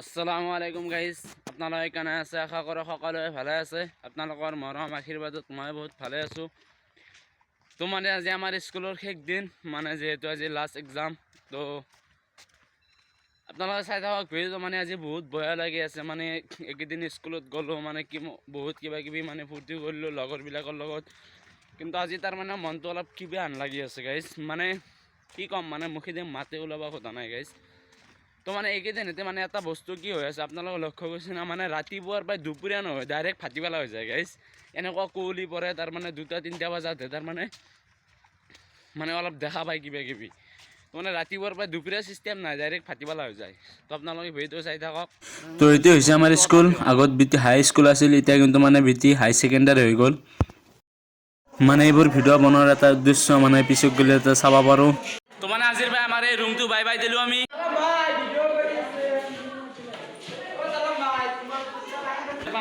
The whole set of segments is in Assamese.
আসসালামু আলাইকুম গাইজ, আপোনালোকে কেনে আছে? আশা কৰোঁ সকলোৱে ভালে আছে। আপোনালোকৰ মৰম আশীৰ্বাদত মই বহুত ভালে আছোঁ। তো মানে আজি আমাৰ স্কুলৰ শেষ দিন, মানে যিহেতু আজি লাষ্ট এক্সাম। তো আপোনালোকে চাই থাকক ভিডিঅ'টো। মানে আজি বহুত বেয়া লাগি আছে। মানে এইকেইদিন স্কুলত গ'লোঁ, মানে বহুত কিবা কিবি মানে ফূৰ্তি কৰিলোঁ লগৰবিলাকৰ লগত। কিন্তু আজি তাৰ মানে মনটো অলপ কিবা আন লাগি আছে গাইজ। মানে কি ক'ম, মানে মুখেদি মাতে ওলাব খোজা নাই গাইজ। তো মানে এইকেইদিনতে মানে এটা বস্তু কি হৈ আছে আপোনালোকে লক্ষ্য কৰিছে না, মানে ৰাতিপুৱাৰ পৰা দুপৰীয়া নহয়, ডাইৰেক্ট ভাটিবেলা হৈ যায় গাইজ। এনেকুৱা কুঁৱলী পৰে, তাৰমানে 2-3 বজাতহে তাৰমানে অলপ দেখা পায় কিবা কিবি। মানে ৰাতিপুৱাৰ পৰা দুপৰীয়া চিষ্টেম নাই, ডাইৰেক্ট ভাটিবেলা হৈ যায়। তো আপোনালোকে ভিডিঅ'টো চাই থাকক। তো এইটো হৈছে আমাৰ স্কুল। আগত বিটি হাই স্কুল আছিল, এতিয়া কিন্তু মানে বিটি হাই ছেকেণ্ডাৰী হৈ গ'ল। মানে এইবোৰ ভিডিঅ' বনোৱাৰ এটা উদ্দেশ্য, মানে পিছত গ'লে এটা চাব পাৰোঁ। তো মানে আজিৰ পৰা আমাৰ এই ৰুমটো বাই বাই দিলোঁ আমি।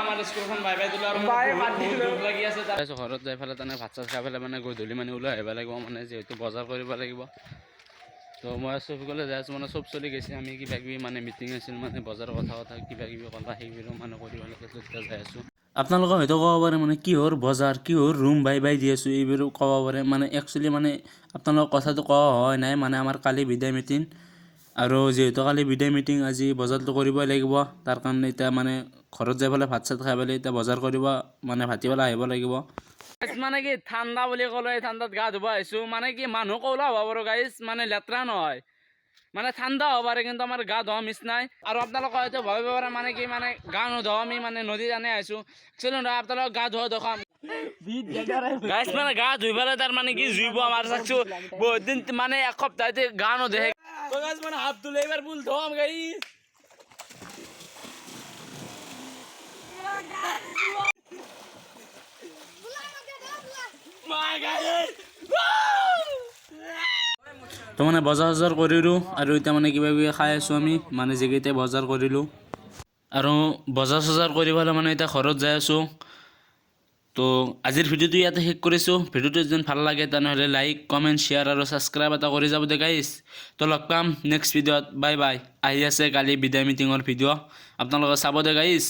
আমাৰ স্কুলখন বাই বাই দিলোঁ আৰু দুখ লাগি আছে। তাৰপিছত ঘৰত যাই পেলাই তেনে ভাত চাত খাই পেলাই মানে গধূলি মানে ওলাই আহিব লাগিব, মানে যিহেতু বজাৰ কৰিব লাগিব। তো মই চবকলৈ যাই আছোঁ, মানে চব চলি গৈছে। আমি কিবা কিবি মানে মিটিং আছিল, মানে বজাৰৰ কথা কিবা কিবি ক'লা সেইবোৰ মানে কৰিব লাগে। তেতিয়া যাই আছোঁ। আপোনালোকে হয়তো ক'ব পাৰে মানে কিহৰ বজাৰ, কিহৰ ৰুম বাই বাই দি আছোঁ, এইবোৰো ক'ব পাৰে। মানে একচুৱেলি মানে আপোনালোকক কথাটো কোৱা হয় নাই, মানে আমাৰ কালি বিদায় মিটিং। আৰু যিহেতু কালি বিদায় মিটিং, আজি বজাৰটো কৰিবই লাগিব। তাৰ কাৰণে এতিয়া মানে ঘৰত যাই পেলাই ভাত চাত খাই পেলাই এতিয়া বজাৰ কৰিব, মানে ভাটিবেলা আহিব লাগিব। মানে কি ঠাণ্ডা বুলি ক'লে ঠাণ্ডাত গা ধুব আহিছোঁ। মানে কি মানুহ ক'লা হ'ব বাৰু গাইজ, মানে লেতেৰা নহয়, মানে ঠাণ্ডা হ'ব পাৰে, কিন্তু আমাৰ গা ধোৱা মিছ নাই। আৰু আপোনালোকে হয়তো ভাবিব পাৰে মানে কি মানে গা নোধোৱা আমি মানে নদীত আনি আহিছোঁ। একচুৱেলি নহয়, আপোনালোকক গা ধোৱা দেখাম গাইজ। মানে গা ধুই পেলাই তাৰ মানে কি জুইব আমাৰ চাকছোঁ বহুত দিন, মানে এসপ্তাহতে গা নোধে। মানে হাত ধুলে এইবাৰ ফুল ধোৱাম গাইজ। তো মানে বজাৰ চজাৰ কৰিলোঁ, আৰু এতিয়া মানে কিবা কিবি খাই আছোঁ আমি, মানে যিকেইটা বজাৰ কৰিলোঁ। আৰু বজাৰ চজাৰ কৰি পেলাই মানে এতিয়া ঘৰত যাই আছোঁ। তো আজিৰ ভিডিঅ'টো ইয়াতে শেষ কৰিছোঁ। ভিডিঅ'টো যদি ভাল লাগে তেনেহ'লে লাইক, কমেণ্ট, শ্বেয়াৰ আৰু ছাবস্ক্ৰাইব এটা কৰি যাব দে গাইজ। তো লগ পাম নেক্সট ভিডিঅ'ত। Bye bye. আহি আছে কালি বিদায় মিটিঙৰ ভিডিঅ', আপোনালোকে চাব দে গাইজ।